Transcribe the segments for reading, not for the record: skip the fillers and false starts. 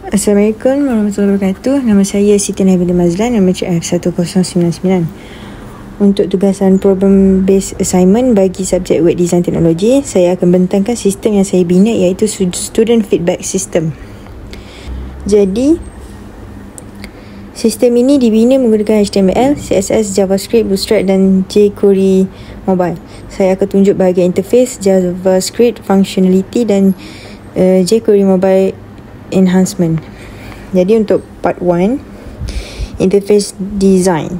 Assalamualaikum warahmatullahi wabarakatuh. Nama saya Siti Nabila Mazlan, nombor CF 1099. Untuk tugasan problem based assignment bagi subjek web design teknologi, saya akan bentangkan sistem yang saya bina, iaitu student feedback system. Jadi, sistem ini dibina menggunakan HTML, CSS, JavaScript, Bootstrap dan jQuery Mobile. Saya akan tunjuk bahagian interface, JavaScript functionality dan jQuery Mobile enhancement. Jadi untuk part 1, interface design.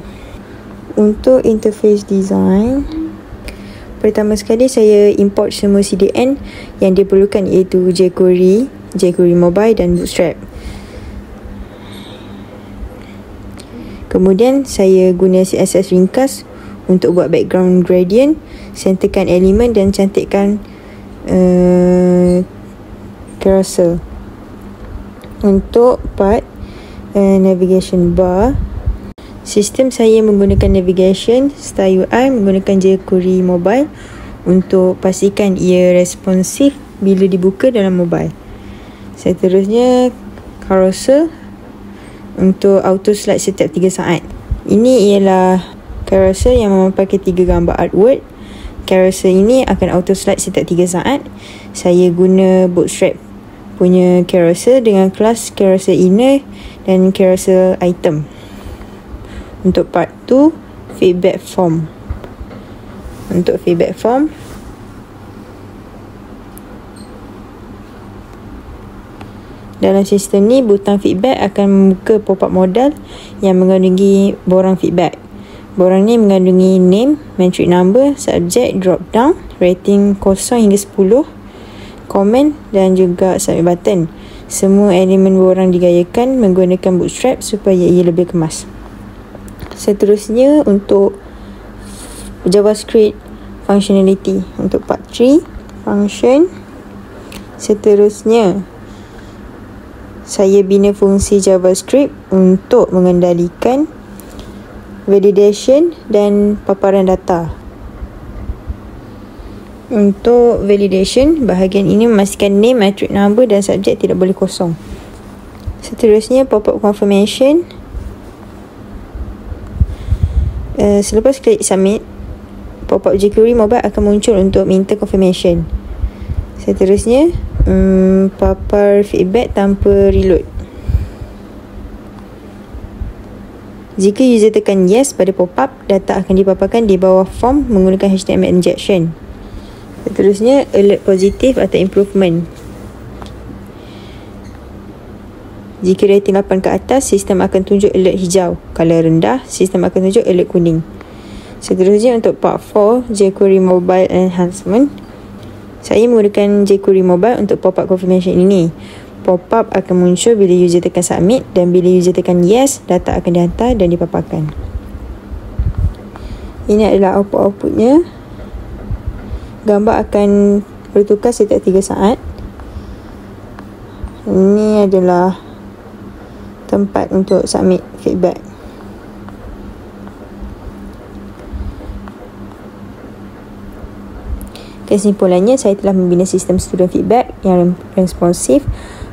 Untuk interface design, pertama sekali saya import semua CDN yang diperlukan, iaitu jQuery, jQuery Mobile dan Bootstrap. Kemudian saya guna CSS ringkas untuk buat background gradient, centerkan elemen dan cantikkan cursor. Untuk part navigation bar, sistem saya menggunakan navigation style UI menggunakan jQuery Mobile untuk pastikan ia responsif bila dibuka dalam mobile. Seterusnya, carousel untuk auto slide setiap 3 saat. Ini ialah carousel yang memaparkan 3 gambar artwork. Carousel ini akan auto slide setiap 3 saat. Saya guna Bootstrap punya carousel dengan kelas carousel inner dan carousel item. Untuk part 2, feedback form. Untuk feedback form, dalam sistem ni, butang feedback akan membuka pop-up modal yang mengandungi borang feedback. Borang ni mengandungi name, metric number, subject, drop down, rating 0 hingga 10, komen dan juga submit button. Semua elemen borang digayakan menggunakan Bootstrap supaya ia lebih kemas. Seterusnya, untuk JavaScript functionality. Untuk part 3, function. Seterusnya, saya bina fungsi JavaScript untuk mengendalikan validation dan paparan data. Untuk validation, bahagian ini memastikan name, metric number dan subjek tidak boleh kosong. Seterusnya, pop-up confirmation. Selepas klik submit, pop-up jQuery Mobile akan muncul untuk minta confirmation. Seterusnya, papar feedback tanpa reload. Jika user tekan yes pada pop-up, data akan dipaparkan di bawah form menggunakan HTML injection. Seterusnya, alert positif atau improvement. Jika rating 8 ke atas, sistem akan tunjuk alert hijau. Kalau rendah, sistem akan tunjuk alert kuning. Seterusnya, untuk part 4, jQuery Mobile enhancement. Saya menggunakan jQuery Mobile untuk pop-up confirmation ini. Pop-up akan muncul bila user tekan submit, dan bila user tekan yes, data akan dihantar dan dipaparkan. Ini adalah output-outputnya. Gambar akan bertukar setiap 3 saat. Ini adalah tempat untuk submit feedback. Kesimpulannya, saya telah membina sistem student feedback yang responsif,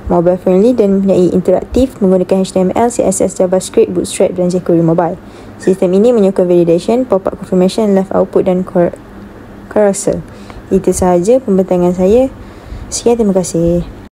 mobile friendly dan mempunyai interaktif menggunakan HTML, CSS, JavaScript, Bootstrap dan jQuery Mobile. Sistem ini menyokong validation, pop-up confirmation, live output dan carousel. Itu sahaja pembentangan saya. Sekian, terima kasih.